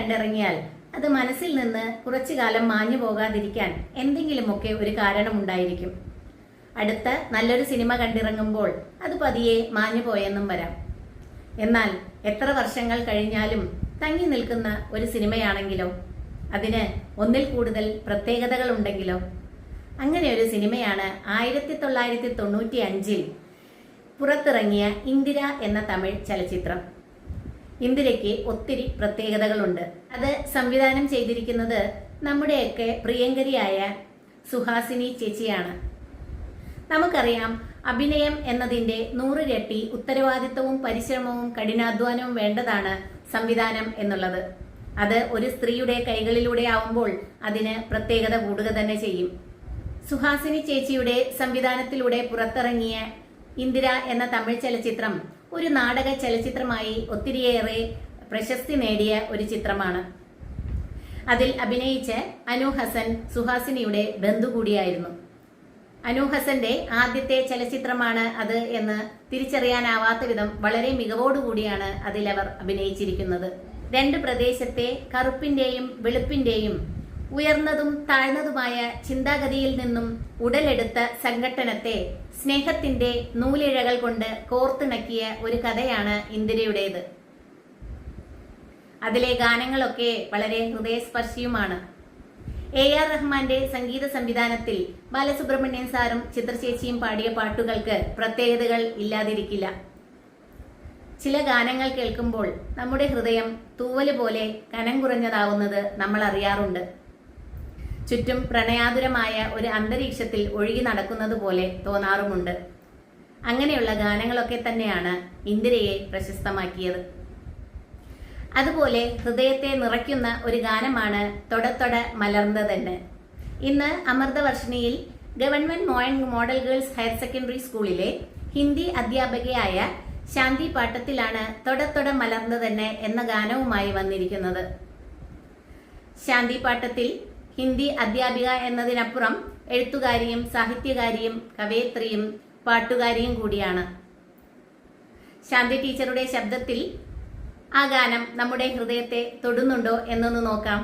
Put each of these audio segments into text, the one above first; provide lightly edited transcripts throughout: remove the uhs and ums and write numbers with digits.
കണ്ടിറങ്ങിയാൽ അത് മനസ്സിൽ നിന്ന് കുറച്ചു കാലം മാഞ്ഞു പോകാതിരിക്കാൻ എന്തെങ്കിലുമൊക്കെ ഒരു കാരണമുണ്ടായിരിക്കും. അടുത്ത നല്ലൊരു സിനിമ കണ്ടിറങ്ങുമ്പോൾ അത് പതിയെ മാഞ്ഞു പോയെന്നും വരാം. എന്നാൽ എത്ര വർഷങ്ങൾ കഴിഞ്ഞാലും തങ്ങി നിൽക്കുന്ന ഒരു സിനിമയാണെങ്കിലോ, അതിന് ഒന്നിൽ കൂടുതൽ പ്രത്യേകതകൾ ഉണ്ടെങ്കിലോ, അങ്ങനെ ഒരു സിനിമയാണ് 1995 പുറത്തിറങ്ങിയ ഇന്ദിര എന്ന തമിഴ് ചലച്ചിത്രം. ഇന്ദിരയ്ക്ക് ഒത്തിരി പ്രത്യേകതകളുണ്ട്. അത് സംവിധാനം ചെയ്തിരിക്കുന്നത് നമ്മുടെയൊക്കെ പ്രിയങ്കരിയായ സുഹാസിനി ചേച്ചിയാണ്. നമുക്കറിയാം, അഭിനയം എന്നതിൻ്റെ 100 ഇരട്ടി ഉത്തരവാദിത്വവും പരിശ്രമവും കഠിനാധ്വാനവും വേണ്ടതാണ് സംവിധാനം എന്നുള്ളത്. അത് ഒരു സ്ത്രീയുടെ കൈകളിലൂടെ ആവുമ്പോൾ അതിന് പ്രത്യേകത കൂടുക തന്നെ ചെയ്യും. സുഹാസിനി ചേച്ചിയുടെ സംവിധാനത്തിലൂടെ പുറത്തിറങ്ങിയ ഇന്ദിര എന്ന തമിഴ് ചലച്ചിത്രം ഒരു നാടക ചലച്ചിത്രമായി ഒത്തിരിയേറെ പ്രശസ്തി നേടിയ ഒരു ചിത്രമാണ്. അതിൽ അഭിനയിച്ച അനു ഹസൻ സുഹാസിനിയുടെ ബന്ധു കൂടിയായിരുന്നു. അനു ഹസന്റെ ആദ്യത്തെ ചലച്ചിത്രമാണ് അത് എന്ന് തിരിച്ചറിയാനാവാത്ത വിധം വളരെ മികവോടുകൂടിയാണ് അതിലവർ അഭിനയിച്ചിരിക്കുന്നത്. രണ്ട് പ്രദേശത്തെ കറുപ്പിന്റെയും വെളുപ്പിന്റെയും ഉയർന്നതും താഴ്ന്നതുമായ ചിന്താഗതിയിൽ നിന്നും ഉടലെടുത്ത സംഘട്ടനത്തെ സ്നേഹത്തിന്റെ നൂലിഴകൾ കൊണ്ട് കോർത്തിണക്കിയ ഒരു കഥയാണ് ഇന്ദിരയുടേത്. അതിലെ ഗാനങ്ങളൊക്കെ വളരെ ഹൃദയസ്പർശിയുമാണ്. AR റഹ്മാന്റെ സംഗീത സംവിധാനത്തിൽ ബാലസുബ്രഹ്മണ്യൻ സാറും ചിത്രചേച്ചിയും പാടിയ പാട്ടുകൾക്ക് പ്രത്യേകതകൾ ഇല്ലാതിരിക്കില്ല. ചില ഗാനങ്ങൾ കേൾക്കുമ്പോൾ നമ്മുടെ ഹൃദയം തൂവല് പോലെ കനം കുറഞ്ഞതാവുന്നത് നമ്മൾ അറിയാറുണ്ട്. ചുറ്റും പ്രണയാതുരമായ ഒരു അന്തരീക്ഷത്തിൽ ഒഴുകി നടക്കുന്നത് പോലെ തോന്നാറുമുണ്ട്. അങ്ങനെയുള്ള ഗാനങ്ങളൊക്കെ തന്നെയാണ് ഇന്ദിരയെ പ്രശസ്തമാക്കിയത്. അതുപോലെ ഹൃദയത്തെ നിറയ്ക്കുന്ന ഒരു ഗാനമാണ് തൊട മലർന്നതെന്ന്. ഇന്ന് അമൃതവർഷിണിയിൽ government model girls higher secondary സ്കൂളിലെ ഹിന്ദി അധ്യാപകയായ ശാന്തി പാട്ടത്തിലാണ് തൊട മലർന്നതെന്ന് എന്ന ഗാനവുമായി വന്നിരിക്കുന്നത്. ശാന്തി പാട്ടത്തിൽ ഹിന്ദി അധ്യാപിക എന്നതിനപ്പുറം എഴുത്തുകാരിയും സാഹിത്യകാരിയും കവയത്രിയും പാട്ടുകാരിയും കൂടിയാണ്. ശാന്തി ടീച്ചറുടെ ശബ്ദത്തിൽ ആ ഗാനം നമ്മുടെ ഹൃദയത്തെ തൊടുന്നുണ്ടോ എന്നൊന്ന് നോക്കാം.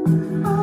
ആ